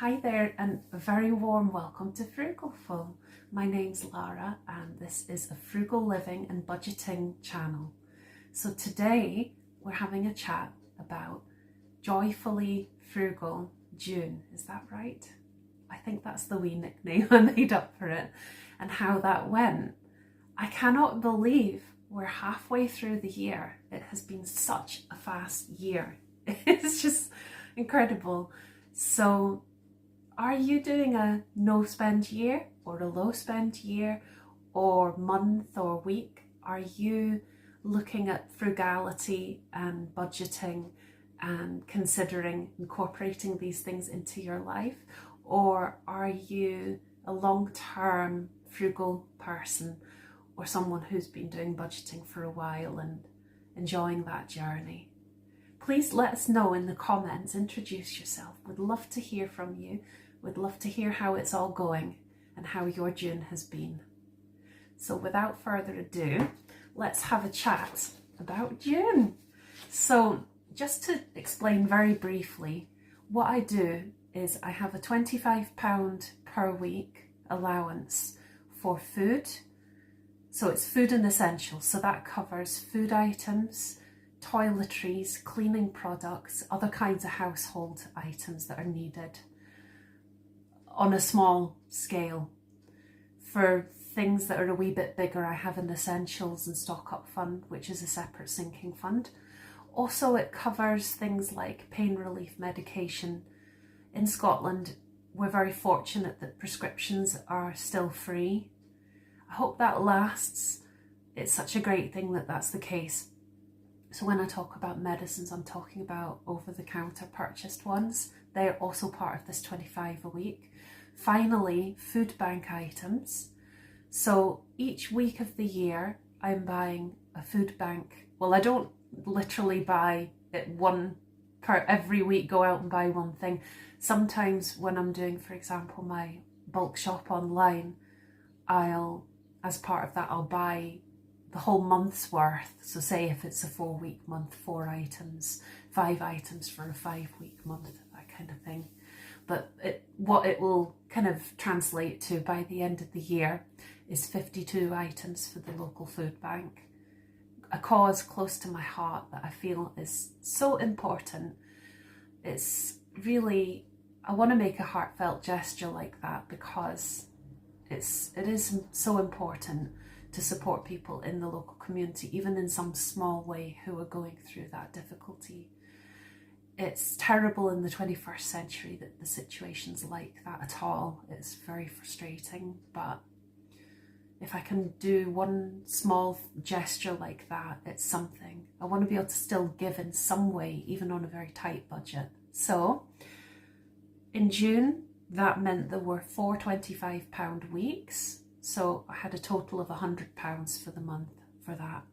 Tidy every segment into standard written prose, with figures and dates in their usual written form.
Hi there and a very warm welcome to Frugalfull. My name's Lara and this is a frugal living and budgeting channel. So today we're having a chat about Joyfully Frugal June, is that right? I think that's the wee nickname I made up for it, and how that went. I cannot believe we're halfway through the year. It has been such a fast year. It's just incredible. So are you doing a no spend year or a low spend year or month or week? Are you looking at frugality and budgeting and considering incorporating these things into your life? Or are you a long-term frugal person or someone who's been doing budgeting for a while and enjoying that journey? Please let us know in the comments, introduce yourself. We'd love to hear from you. We'd love to hear how it's all going and how your June has been. So without further ado, let's have a chat about June. So just to explain very briefly, what I do is I have a £25 per week allowance for food. So it's food and essentials. So that covers food items, toiletries, cleaning products, other kinds of household items that are needed on a small scale. For things that are a wee bit bigger, I have an essentials and stock up fund, which is a separate sinking fund. Also, it covers things like pain relief medication. In Scotland, we're very fortunate that prescriptions are still free. I hope that lasts. It's such a great thing that that's the case. So when I talk about medicines, I'm talking about over-the-counter purchased ones. They're also part of this 25 a week. Finally, food bank items. So each week of the year, I'm buying a food bank. Well, I don't literally buy it one per every week, go out and buy one thing. Sometimes when I'm doing, for example, my bulk shop online, as part of that, I'll buy the whole month's worth. So say if it's a 4-week month, 4 items, 5 items for a 5-week month, that kind of thing. But what it will kind of translate to by the end of the year is 52 items for the local food bank. A cause close to my heart that I feel is so important. It's really, I want to make a heartfelt gesture like that because it is so important to support people in the local community, even in some small way, who are going through that difficulty. It's terrible in the 21st century that the situation's like that at all. It's very frustrating, but if I can do one small gesture like that, it's something. I want to be able to still give in some way, even on a very tight budget. So in June, that meant there were 4 £25 weeks. So I had a total of £100 for the month for that.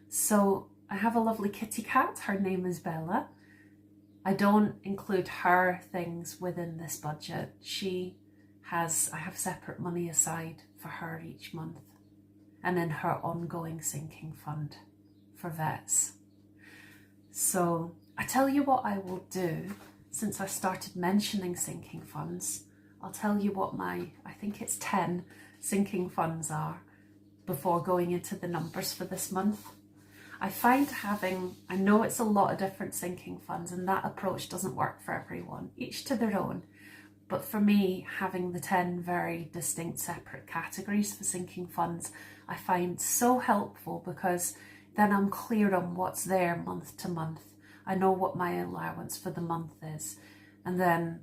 So I have a lovely kitty cat. Her name is Bella. I don't include her things within this budget. I have separate money aside for her each month, and in her ongoing sinking fund for vets. So I tell you what I will do, since I started mentioning sinking funds, I'll tell you what I think it's 10 sinking funds are before going into the numbers for this month. I find I know it's a lot of different sinking funds and that approach doesn't work for everyone, each to their own. But for me, having the 10 very distinct separate categories for sinking funds, I find so helpful because then I'm clear on what's there month to month. I know what my allowance for the month is. And then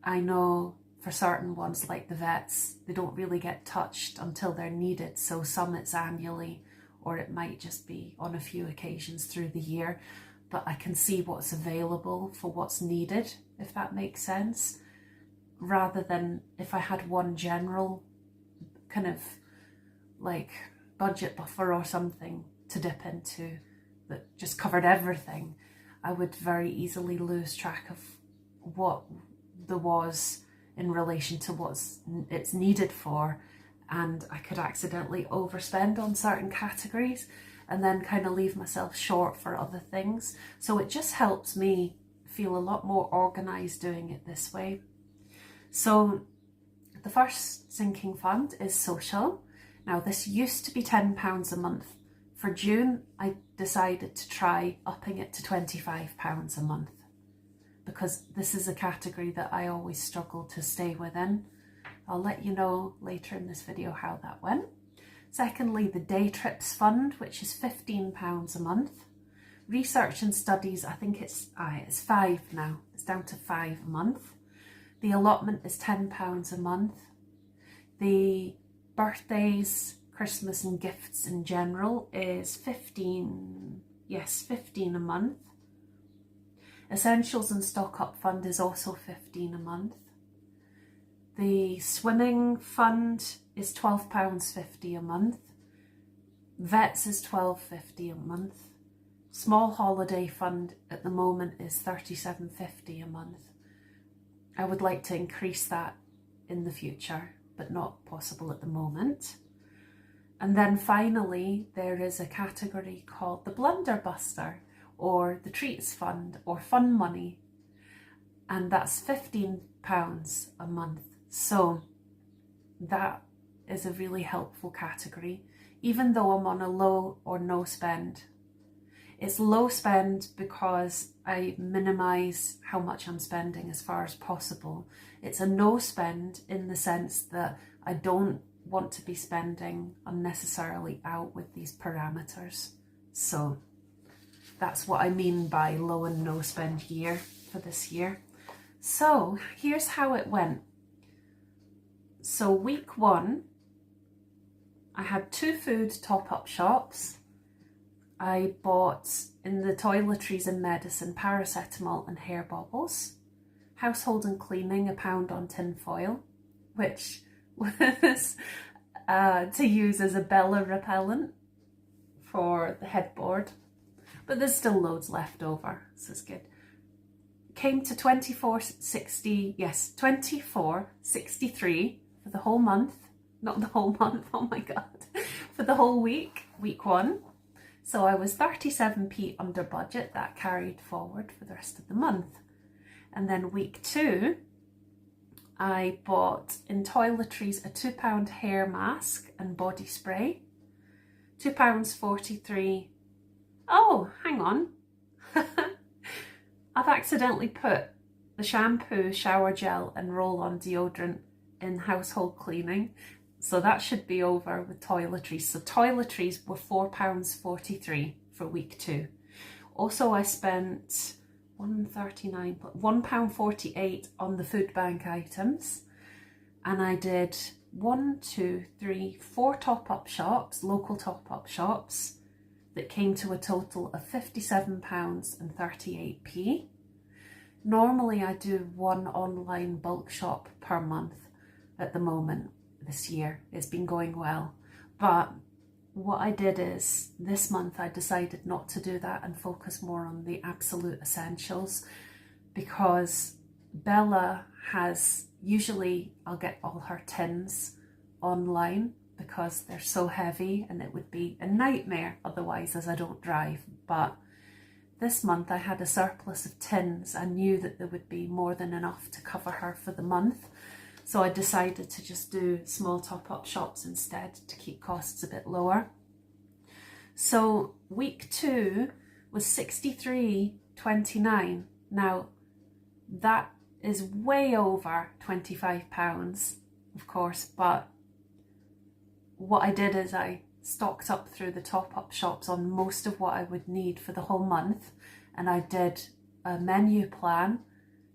I know for certain ones like the vets, they don't really get touched until they're needed. So some it's annually, or it might just be on a few occasions through the year. But I can see what's available for what's needed, if that makes sense. Rather than if I had one general kind of like budget buffer or something to dip into that just covered everything, I would very easily lose track of what there was in relation to what it's needed for, and I could accidentally overspend on certain categories and then kind of leave myself short for other things. So it just helps me feel a lot more organised doing it this way. So the first sinking fund is social. Now this used to be £10 a month. For June, I decided to try upping it to £25 a month, because this is a category that I always struggle to stay within. I'll let you know later in this video how that went. Secondly, the day trips fund, which is £15 a month. Research and studies, I think it's £5 now. It's down to £5 a month. The allotment is £10 a month. The birthdays, Christmas and gifts in general is 15 a month. Essentials and stock up fund is also 15 a month. The swimming fund is £12.50 a month. Vets is £12.50 a month. Small holiday fund at the moment is £37.50 a month. I would like to increase that in the future, but not possible at the moment. And then finally, there is a category called the Blunderbuster, or the Treats Fund, or Fun Money, and that's £15 a month. So that is a really helpful category, even though I'm on a low or no spend. It's low spend because I minimise how much I'm spending as far as possible. It's a no spend in the sense that I don't want to be spending unnecessarily out with these parameters. So that's what I mean by low and no spend year for this year. So here's how it went. So week 1, I had 2 food top-up shops. I bought in the toiletries and medicine, paracetamol and hair baubles. Household and cleaning, £1 on tin foil, which was to use as a Bella repellent for the headboard. But there's still loads left over, so it's good. Came to £24.63 for the whole month. Not the whole month, oh my god. For the whole week, week 1. So I was 37p under budget. That carried forward for the rest of the month. And then week 2, I bought in toiletries a £2 hair mask and body spray. £2.43. Oh, hang on. I've accidentally put the shampoo, shower gel and roll-on deodorant in household cleaning. So that should be over with toiletries. So toiletries were £4.43 for week 2. Also, I spent £1.48 on the food bank items. And I did 4 top-up shops, local top-up shops, that came to a total of £57.38. Normally I do 1 online bulk shop per month at the moment. This year it's been going well, but what I did is this month I decided not to do that and focus more on the absolute essentials, because Bella has, usually I'll get all her tins online because they're so heavy and it would be a nightmare otherwise, as I don't drive. But this month I had a surplus of tins. I knew that there would be more than enough to cover her for the month. So I decided to just do small top-up shops instead to keep costs a bit lower. So week 2 was £63.29. Now that is way over £25, of course, but what I did is I stocked up through the top-up shops on most of what I would need for the whole month, and I did a menu plan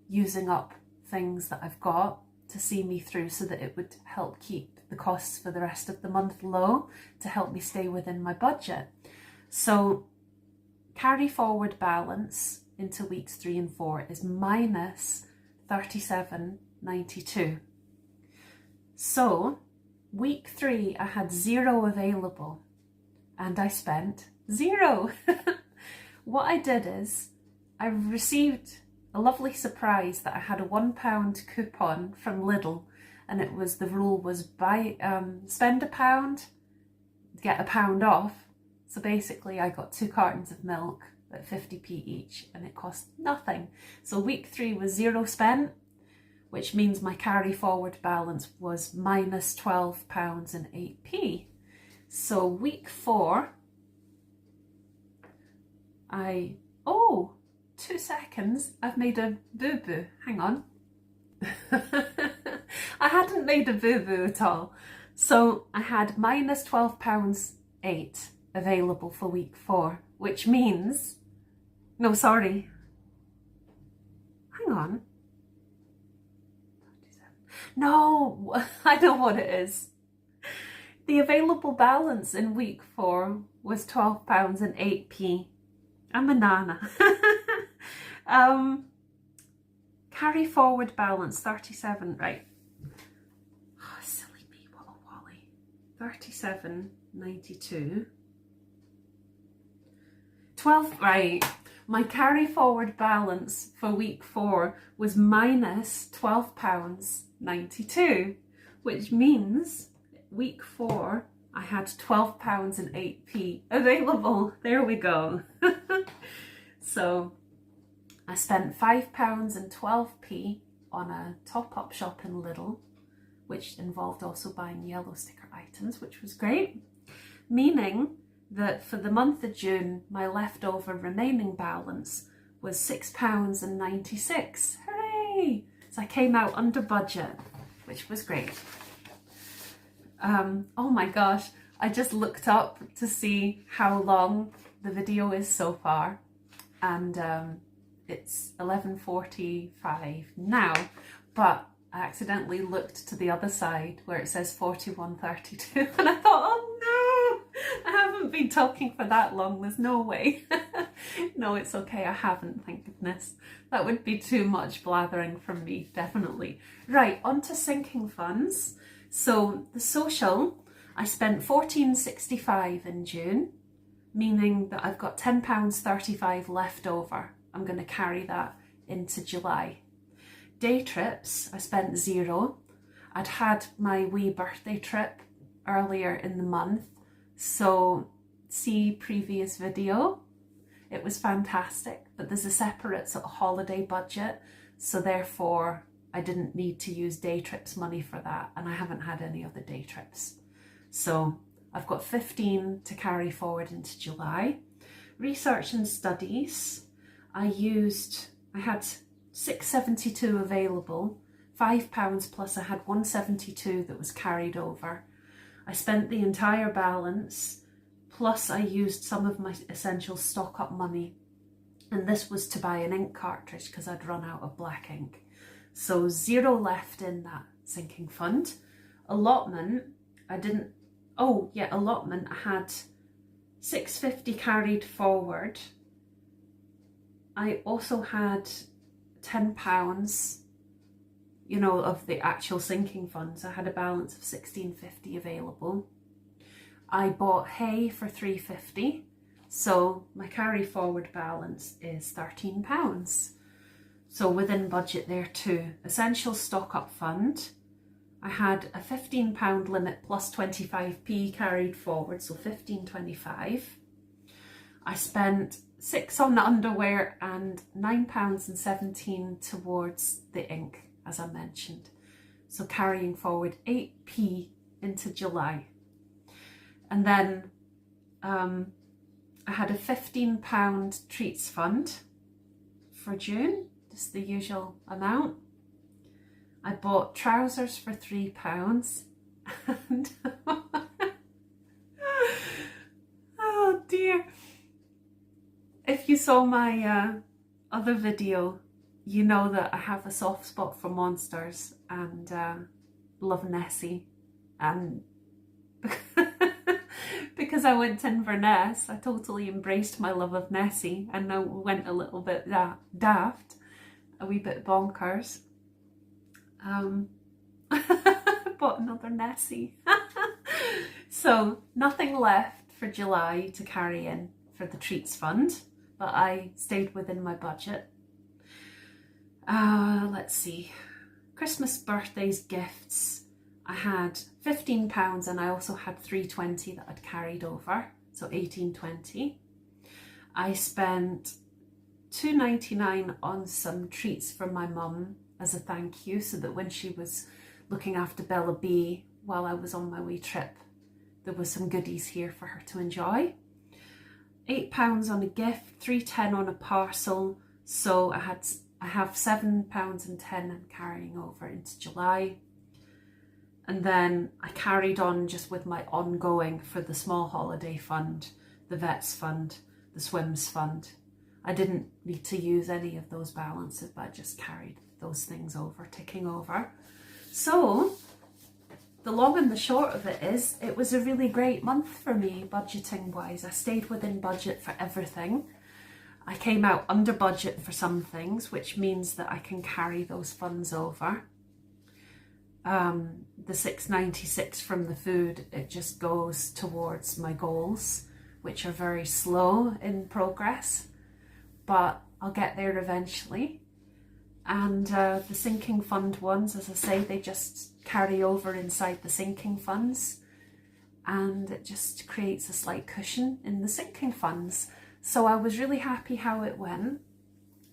using up things that I've got to see me through, so that it would help keep the costs for the rest of the month low, to help me stay within my budget. So carry forward balance into weeks 3 and 4 is minus £37.92. So week 3 I had 0 available and I spent 0. What I did is I received a lovely surprise that I had a £1 coupon from Lidl, and it was, the rule was spend £1, get £1 off. So basically I got 2 cartons of milk, at 50p each, and it cost nothing. So week 3 was 0 spent, which means my carry forward balance was minus £12.08. So week 4, oh, 2 seconds, I've made a boo-boo, hang on. I hadn't made a boo-boo at all. So I had minus £12.08 available for week 4, which means, no, sorry, hang on. No, I know what it is. The available balance in week 4 was £12.08. I'm a nana. Carry forward balance 37, right. Oh, silly me, what a wally. 37.92. 12, right. My carry forward balance for week 4 was minus £12.92, which means week 4 I had £12.08 available. There we go. So I spent £5.12 on a top-up shop in Lidl, which involved also buying yellow sticker items, which was great, meaning that for the month of June, my leftover remaining balance was £6.96. Hooray! So I came out under budget, which was great. Oh my gosh, I just looked up to see how long the video is so far, and it's 11:45 now, but I accidentally looked to the other side where it says 41:32 and I thought, oh no, I haven't been talking for that long, there's no way. No, it's okay, I haven't, thank goodness. That would be too much blathering from me, definitely. Right, on to sinking funds. So the social, I spent £14.65 in June, meaning that I've got £10.35 left over. I'm going to carry that into July. Day trips, I spent 0. I'd had my wee birthday trip earlier in the month, so see previous video. It was fantastic, but there's a separate sort of holiday budget, so therefore I didn't need to use day trips money for that, and I haven't had any other day trips. So I've got 15 to carry forward into July. Research and studies, I had £6.72 available, £5 plus I had £1.72 that was carried over. I spent the entire balance, plus I used some of my essential stock up money, and this was to buy an ink cartridge because I'd run out of black ink. So 0 left in that sinking fund. Allotment, allotment, I had £6.50 carried forward. I also had £10, of the actual sinking funds. I had a balance of £16.50 available. I bought hay for £3.50, so my carry forward balance is £13. So within budget there too. Essential stock up fund, I had a £15 limit plus 25p carried forward, so £15.25. I spent £6 on the underwear and £9.17 towards the ink, as I mentioned. So carrying forward 8p into July. And then I had a £15 treats fund for June, just the usual amount. I bought trousers for £3 and oh dear. If you saw my other video, you know that I have a soft spot for monsters and love Nessie, and because I went to Inverness, I totally embraced my love of Nessie and I went a little bit daft, a wee bit bonkers. Bought another Nessie. So nothing left for July to carry in for the treats fund, but I stayed within my budget. Let's see, Christmas, birthdays, gifts, I had £15 and I also had £3.20 that I'd carried over, so £18.20. I spent £2.99 on some treats for my mum as a thank you, so that when she was looking after Bella B while I was on my wee trip, there was some goodies here for her to enjoy. £8 on a gift, £3.10 on a parcel. So I have £7.10 I'm carrying over into July. And then I carried on just with my ongoing for the small holiday fund, the vets fund, the swims fund. I didn't need to use any of those balances, but I just carried those things over, ticking over. So the long and the short of it is, it was a really great month for me budgeting wise. I stayed within budget for everything. I came out under budget for some things, which means that I can carry those funds over. The £6.96 from the food, it just goes towards my goals, which are very slow in progress, but I'll get there eventually. And the sinking fund ones, as I say, they just carry over inside the sinking funds, and it just creates a slight cushion in the sinking funds. So I was really happy how it went.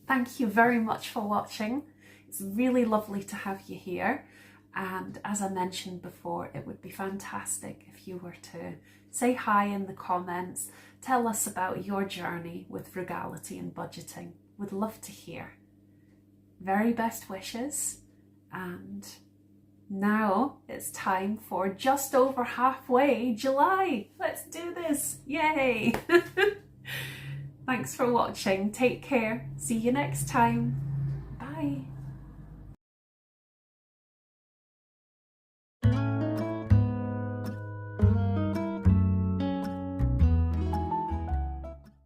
Thank you very much for watching. It's really lovely to have you here. And as I mentioned before, it would be fantastic if you were to say hi in the comments, tell us about your journey with frugality and budgeting. Would love to hear. Very best wishes, and now it's time for just over halfway July. Let's do this, yay! Thanks for watching, take care, see you next time, bye.